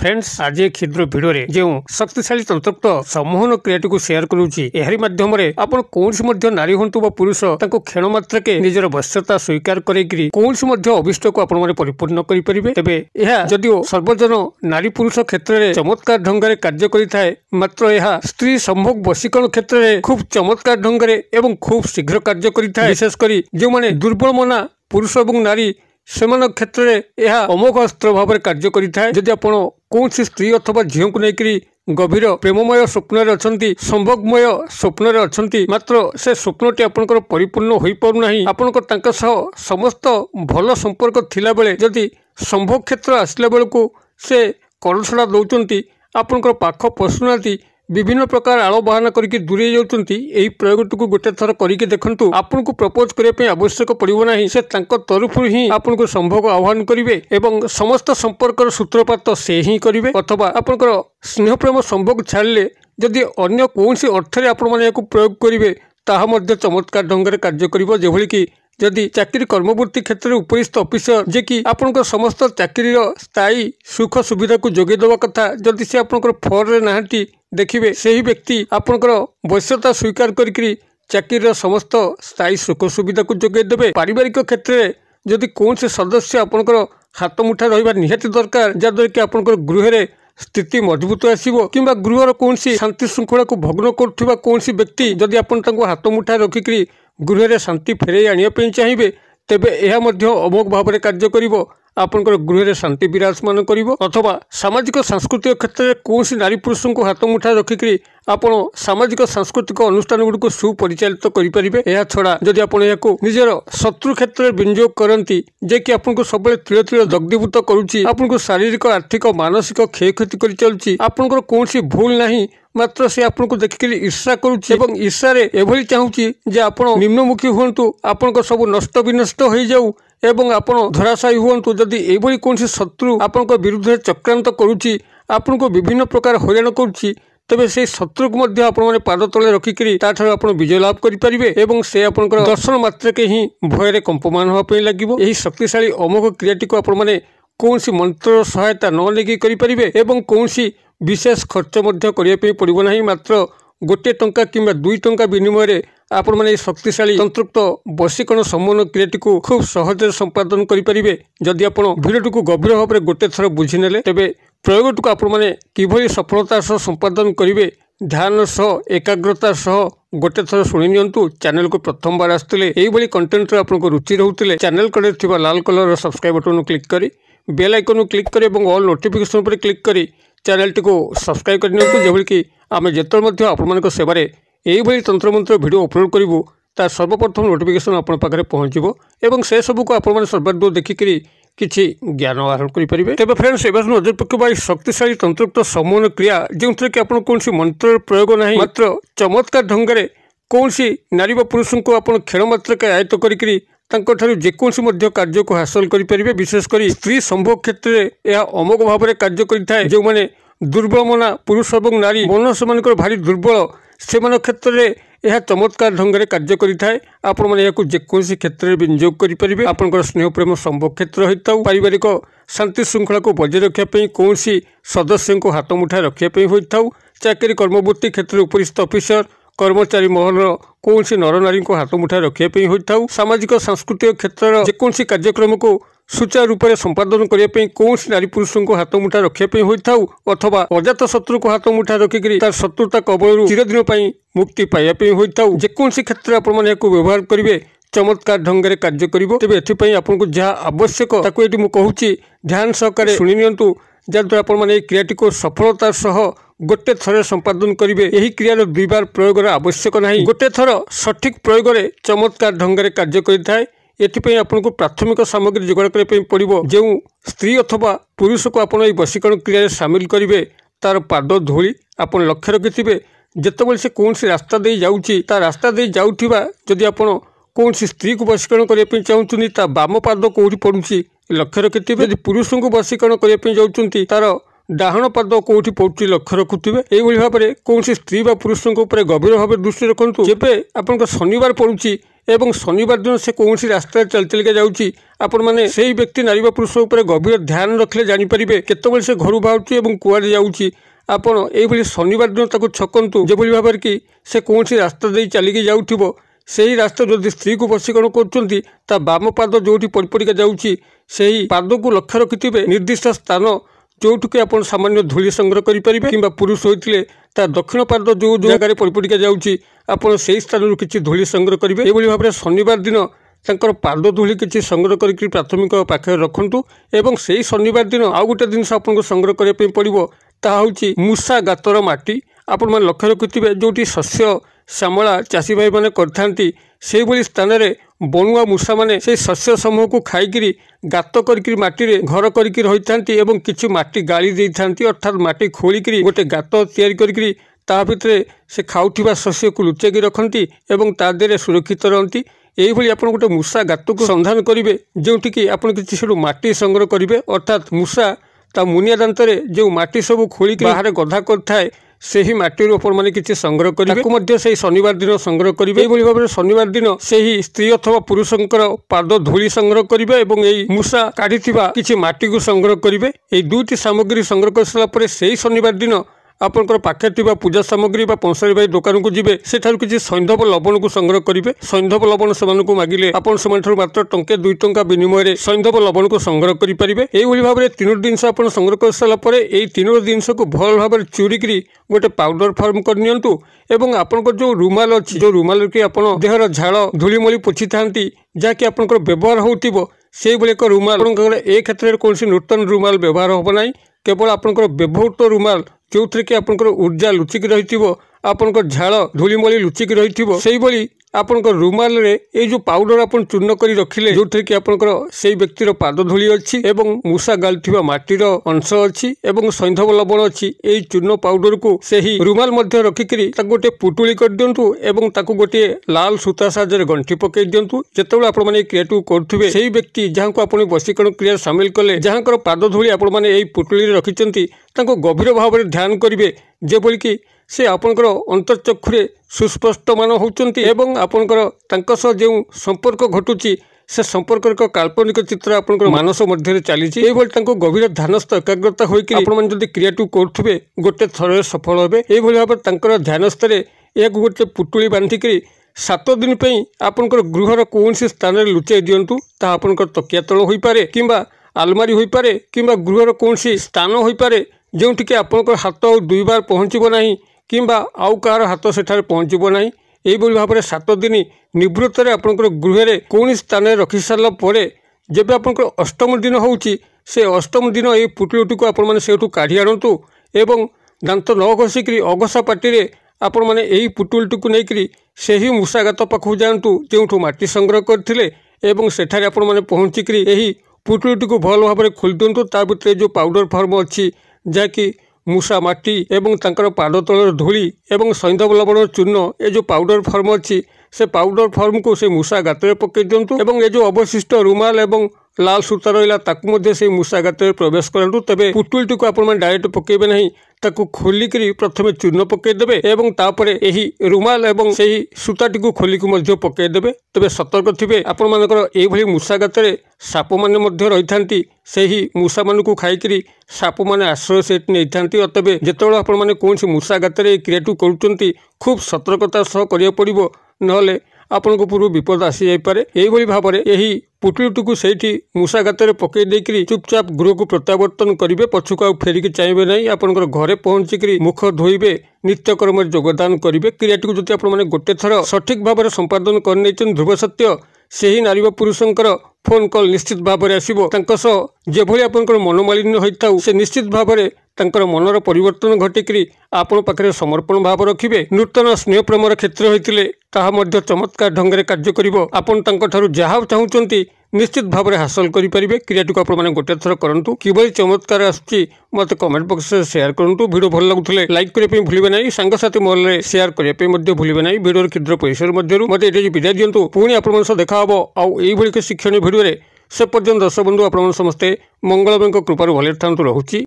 Friends आज एक क्षुद्र भिडियो रे जो शक्तिशाली तंत्रोक्त सम्मोहन क्रियाटी को शेयर करूची एहरी माध्यम रे आपण कोनसी मध्य नारी हंतु बा पुरुष तांको क्षण मात्र के निजर वश्यता स्वीकार करेकरी कोनसी मध्य अभिष्ट को आपण माने परिपूर्ण करि परिबे। तेबे एहा जदिओ सर्वजन नारी पुरुष क्षेत्र रे चमत्कार ढंग रे कार्य करिथाय मात्र एहा स्त्री संभोग वशीकरण क्षेत्र रे खूब चमत्कार ढंग रे एवं खूब शीघ्र कार्य करिथाय। विशेष करी जो माने दुर्बल मना पुरुष एवं नारी सेमान क्षेत्र में यह अमोघ अस्त्र भाव में कार्य करिथाय। जदि आपण कौन स्त्री अथवा झील को लेकर गभीर प्रेममय स्वप्न अच्छी संभोगमय स्वप्न अच्छी मात्र से स्वप्नटी आपंकर परिपूर्ण हो पारना आपंकर समस्त भल संपर्क थिला बेले जदि संभोग क्षेत्र आसला बेलू से कड़छड़ा दौरान आपंकर पाख पशुना विभिन्न प्रकार आड़ बहाना करके दूरे जाउछंती। एही प्रयोगटी को गोटे थर करके देखंतु आपन को प्रपोज करिया पे आवश्यक पड़िबो नाही। से तांको तरफ ही आपन को संभोग आह्वान करिवे एवं समस्त संपर्कर सूत्रपात से ही करिवे अथवा आपनकर स्नेह प्रेम संभोग छाड़ले जदि अन्य कोनसी अर्थरे आपण माने याकु प्रयोग करिवे ताहा मध्ये चमत्कार ढंगरे कार्य करिवो। जेभली कि जदि चाकरी कर्मवृत्ति क्षेत्र में उपरिस्थ ऑफिसर जे कि आपनकर समस्त चाकरी स्थायी सुख सुविधा को जोगे देवा कथा जदि से आपनकर फर रे नाहंती देखिए से ही व्यक्ति आपनकर वश्यता स्वीकार करी चाकरी समस्त स्थायी सुख सुविधा को जोगे देवे। पारिवारिक क्षेत्र में जदि कौन से सदस्य आपनकर हाथ मुठा रहिबा निहाती दरकार जहाँद्वारा कि आपनकर गृह रे स्थिति मजबूत आसीबो किंबा गृहर कौन शांति श्रृंखला को भग्न करुवा कौन व्यक्ति जदि आपन तांको हाथ मुठा रखिक गृह रे शांति फेरई आनिया चाहिए तेबे यह अमोघ भाव में कार्य करिवो। आपनकर गृह रे शांति विराजमान करिवो अथवा सामाजिक सांस्कृतिक क्षेत्र में कौन नारी पुरुष को हाथ मुठा रखिक आपण सामाजिक सांस्कृतिक अनुष्ठान गुड़ को सुपरिचालित करें। यह छड़ा जदि आपण याकू निजर शत्रु क्षेत्र में विनियोग करती जे कि आपको सब तिल तिल दग्धीभूत करुच्ची आपको शारीरिक आर्थिक मानसिक क्षयक्षति कर चलुची आपनकर कौन भूल नहीं मात्र से आपको देखिक ईर्षा करुच्ची एवं ईर्षा एभली चाहूँगी जे आपण निम्नमुखी हुंतु आपनकर सब नष्ट विनष्ट हो जाऊ एवं आपण धराशायी हुंतु जदि एभली कौन शत्रु आपन विरुद्ध चक्रांत करुच्ची आपन को विभिन्न प्रकार हईराण करुच्ची तेबे से शत्रु को मध्य आपण माने पाद तले रखिकरी ताठार आपण विजय लाभ करि परिबे एवं से आपनकर दर्शन मात्र के ही भय रे कंपमान होवा पई लागिवो। एही शक्तिशाली अमोघ क्रियाटी को आपण माने कोनसी मंत्र सहायता न लेगी करि परिबे एवं कोनसी विशेष खर्च मध्य करिया पई पड़िबो नाही। मात्र गोटे टंका किंबा 2 टंका विनिमय रे आपण माने शक्तिशाली तंत्रोक्त वशीकरण सम्मोहन क्रियाटी को खूब सहज संपादन करि परिबे। जदि आपण भिडियोटी को गभीर भाव में गोटे थर बुझी नेले तेबे प्रयोगटी को आपण माने किभली सफलता सह संपादन करिवे ध्यान सह एकाग्रता सह गोटे थर शुणी नियंतु। चैनल को प्रथम बार आसुले एही भली कंटेंट रे आपनको रुचि रहउतिले चैनल कड़े थिबा लाल कलर सब्सक्राइब बटन क्लिक करी बेल आइकन क्लिक करी एवं ऑल नोटिफिकेशन पर क्लिक करी चैनल टी को सब्सक्राइब कर नियंतु। जेभली कि आमे जेतल मध्य आपनक सेवारे एही भली तंत्र मंत्र वीडियो अपलोड करिवो तार सर्वप्रथम नोटिफिकेशन आपन पाखरे पहुंचबो एवं से सब को आपण माने सर्वाधिक देखिकरी किछि ज्ञान आहरण करि परिबे। तेबे फ्रेंड्स एबे नजर पकेबा शक्तिशाली तंत्रोक्त सम्मोहन क्रिया जोंथरे कि आपण कोनसी मंत्र प्रयोग नाही मात्र चमत्कार ढंगरे कोनसी नारी बा पुरुष को आपण खेल मात्र के आयत्त करिकरी तांको ठारू जेकोसी मध्य कार्य को हासिल करि परिबे। विशेष करी स्त्री संभोग क्षेत्र में यह अमोघ भाव में कार्य करिथाय। जो माने दुर्बल मना पुरुष एवं नारी मन सेमानकर भारी दुर्बल सेमान क्षेत्र में यह चमत्कार ढंग कार्य करिथाय। आपण माने याकू जेकोसी क्षेत्र में विनियोग करि परिबे। आपनकर स्नेह प्रेम संभोग क्षेत्र होइताउ पारिवारिक शांति श्रृंखला को बजाय रखिया पई कोनसी सदस्य को हाथ मुठा रखिया पई होइताउ चाकरी कर्मवृत्ति क्षेत्र में उपरिस्थ ऑफिसर कर्मचारी महल कौन नर नारी को हाथ मुठा रखिया पई होइताउ सामाजिक सांस्कृतिक क्षेत्र जेकोसी कार्यक्रम को सुचारू रूप से संपादन करने कौन नारी पुरुष को हाथ मुठा रखिया होइताउ अथवा अजात शत्रु को हाथ मुठा रखिक तार शत्रुता कबल चिरदिन मुक्ति पाइबा होइताउ जेकोसी क्षेत्र आपण माने को व्यवहार करिवे चमत्कार ढंग से कार्य करिवो। तेबे एथिपई आपनको जहाँ आवश्यक ताको एठी मु कहूची ध्यान सहकारे शुणी नियंतु जहाँद्वारा आपण माने क्रियाटी को सफलता सह गोटे थर संपादन करिवे। एही क्रियार 2 बार प्रयोग आवश्यक नाही गोटे थर सठिक प्रयोग रे चमत्कार ढंग से कार्य करिथाय। एथिपई आपनको प्राथमिक सामग्री जोगाड़ करने पड़ो जो स्त्री अथवा पुरुष को आपण वशीकरण क्रिया सामिल करेंगे तार पाद धूली आप लक्ष्य रखिथे जितेबाला से कौन रास्ता दे जाऊँगी ता रास्ता दे जाऊा जदि आप कौन स्त्री को वशीकरण करने चाहूँ ता बाम पाद कौटी पड़ुची लक्ष्य रखिथे। यदि पुरुष को वशीकरण करने जाऊँगी तार डाहण पाद कौटी पड़ुची लक्ष्य रखुवे। यही भाव में कौन स्त्री व पुरुष गभीर भाव दृष्टि रखु जब आप शनिवार पड़ुची एवं शनिवार दिन से कौन रास्ता चल चलिका जाऊँगी आपण माने सेही व्यक्ति नारी पुरुष उपर गभीर ध्यान रखले जानी परिबे केतेबेले से घर बाहुची एवं कुआडे जाउची। आपण एइभली शनिवार दिन ताको छकंतु जेभली भाबर कि से कोनसी रास्ता दे चलिकी जाउथिबो सेही रास्ता जदि स्त्री को वशीकरण करचंती ता बाम पाद जोठी पड़पड़िका जाउची सेही पाद को लक्ष्य रखिथिबे निर्दिष्ट स्थान जोठुके आपण सामान्य धूली संग्रह करि परिबे किंबा पुरुष होइतिले ता दक्षिण पाद जो जगार पड़पड़िका जाउची आपण सेही स्थान किछि धूली संग्रह करिवे। एभली भाबरे शनिवार दिन तांकर पाद धूली किछि संग्रह करिकि प्राथमिक पाखे रखंतु एवं सेही शनिवार दिन आउ गोटे जिनस आपनको संग्रह करिया पे पड़िबो ता होउची मूसा गातर माटी। आपण मन लक्ष्य रखिथिबे जोटी शस्य श्यामला चाषी भाई मैंने करथांती से भली स्थान रे बणुआ मूषा माने से शस्य समूह को खाइकिरी गात करके माटी रे घर करके रही थांती एवं किछि माटी गाली दे थांती अर्थात माटी खोलिकिरी गोटे गात तैयारी करकिरी ता भितरे से खाउथिबा शस्य को लुचेकी रखंती एवं ता देरे सुरक्षित रहंती। एही भली आपण गोटे मूषा गात को संधान करिवे जोंठी कि आपण किछि सेडु माटी संग्रह करिवे अर्थात मूषा ता मुनिया दांतरे जो माटी सब खोलिकी बाहर गधा करथाए सेही माटी आपण माने किछि संग्रह करिवे मध्य सेही शनिवार दिन संग्रह करिवे। एभली भाबरे शनिवार दिन सेही स्त्री अथवा पुरुषंकर पाद धूली संग्रह करिवे एवं एई मूषा काढिथिबा किछि माटी को संग्रह करिवे। एई दुईटी सामग्री संग्रह करसला परे सेही शनिवार दिन आपनकर पाखे थिबा पूजा सामग्री बा पंसारी भाई दुकान को जिबे सेठारु किछि सैंधव लवण को संग्रह करिवे। सैंधव लवण सेमानकु मागिले आपण सेमानठारु मात्र टंके 2 टंका विनिमय रे सैंधव लवण को संग्रह करि परिबे। एई भली भाबरे तीनो जिंस आपण संग्रह करसला परे एई तीनो जिंस को भल भाबरे चूरीकरी गोटे पाउडर फॉर्म कर नियंतु एवं आपनकर जो रुमाल अछि जो रुमाल के आपण देहर झाळ धूलीमली पोछि थांती जाकि आपनकर व्यवहार होतिबो सेई भली एक रुमाल आपनकर ए क्षेत्र रे कोनसी नूतन रुमाल व्यवहार होबो नाही केवल आपनकर व्यवहृत रुमाल जो थे कि आपनकर ऊर्जा लुचिक रही आपनकर झाड़ धूलीमली लुचिक रही से भली आपनकर रुमाल रे ए जो पाउडर आपन चूर्ण करी रखिले जो थे कि आपनकर सेई व्यक्तिर पाद धूली अछि एवं मूषा गालथिबा माटीर अंश अछि एवं सैंधव लवण अछि ए चूर्ण पाउडर को सेही रुमाल मध्य रखिकरी ताको गोटे पुटुली कर दियंतु एवं ताको गोटे लाल सूता साजर गंठी पकई दियंतु। जेतेबेले आपण माने क्रियाटू करथुबे सेही व्यक्ति जहां को आपण वशीकरण क्रिया शामिल कले जहांकर पाद धूली आपण माने एई पुटुली रे रखिचंती ताको गभीर भाव में ध्यान करिवे जेबोली कि से आपनकर अंतर्चक्षुरे सुस्पष्ट मान होउचंती एवं आपनकर तांका सह जे संपर्क घटुची से संपर्क एक काल्पनिक चित्र आपनकर मानस मध्य चलीची। एई भली तांको गभीर ध्यानस्थ एकाग्रता होइकि आपण मन जदि क्रियाटू करथुबे गोटे थरे सफल हेबे। एई भली भाबे तांकर ध्यानस्थ रे एक गोटे पुटुली बांधिकरी 7 दिन पई आपनकर गृहर कोनसी स्थान रे लुचै दियंतु ता आपनकर तकिया तळ होई पारे किंबा आलमारी होई पारे किंबा गृहर कोनसी स्थान होई पारे जोंठी कि आपनकर हाथ और 2 बार पहुँचबो नाही किंबा आउ कार हाथ सेठारे पहुँचबो नाही। एई भली भाबरे 7 दिन निवृत्त रे आपनकर गृह रे कोन स्थान रे रखि सारला परे जेबे आपनकर अष्टम दिन होउची से अष्टम दिन ए पुटुलुटी को आपण माने सेठू काढी आनंतु एवं दांत न घसिकरी अघसा पाटी रे आपण माने एई पुटुलुटी को नेकरी सेही मूषागात पाखु जानतु जेउठू माटी संग्रह करथिले एवं सेठारे आपण माने पहुँचिकरी एही पुटुलुटी को भल भाबरे खोल दियंतु ता भितरे जो पाउडर फॉर्म अछि जाकि मूषा माटी एवं तांकर पाद तलर धूली एवं सैंधव लवण चूर्ण ए जो पाउडर फॉर्म अच्छी से पाउडर फॉर्म को से मूषा गाତରେ पकई दिंतु एवं ए जो अवशिष्ट रुमाल एवं लाल सूता रहा ताकू मध्य से मूषा गाତରେ प्रवेश करंतु। तबे पुटुलटी को आपण डायरेक्ट पकेबे नहीं ताकू खोलिकरी प्रथमे चूर्ण पकईदेवे एवं तापरे एही रुमाल एवं सेही सूताटी को खोलिक मध्य पकईदेवे। तबे सतर्क थिबे आपण मानकर एई भली मूषा गाତରେ साप माने मध्य रही थांती सेही मूषा मानकु खाइकरी साप माने आश्रय सेट नै थांती। अतबे जेतेबेले आपण माने कोनसी मूषा गाତରେ क्रियाटू करूचंती खूब सतर्कता सह करिया पड़िबो नहले आपण को पूर्व विपद आसी जाय पारे। एई भली भाबरे एही पुटुलटी को सेठी मूषा गाତରେ पकई देकरी चुपचाप गृह को प्रत्यावर्तन करिवे पछुक आउ फेरिक चाहबे नहीं आपनकर घरे पहुंचिकरी मुख धोइबे नित्यकर्म योगदान करिवे। क्रियाटी को जति आपण माने गोटे थर सठिक भाबरे संपादन कर नैचन ध्रुव सत्य सेही नारी व पुरुषंकर फोन कॉल निश्चित भाबरे आसीबो तांका सह जेभली आपनकर मनोमालिन्य होइताउ से निश्चित भाबरे तांकर मनर परिवर्तन घटिकरी आपण पाखरे समर्पण भाव रखिबे। नूतन स्नेह प्रेमर क्षेत्र होइतिले ताहा मध्य चमत्कार ढंगरे कार्य करिवो आपण तांका ठारू जहा चाहुचंती निश्चित भाव हासिल करेंगे। क्रियाटी को आपने गोटे थर करूँ कि चमत्कार आसुच्ची मत कमेंट बॉक्स में शेयर करूँ। वीडियो भल लगुले लाइक करने भूलें ना सांगसाथी महल शेयर करने भूलें ना। वीडियो क्षुद्र परिसर मध्य मत ये विदाय दिंतु पुणी आप देखा आउ यही शिक्षणीय भिडियो से पर्यंत दर्शक बंधु आप समस्ते मंगलमय कृपार भले था रहुची।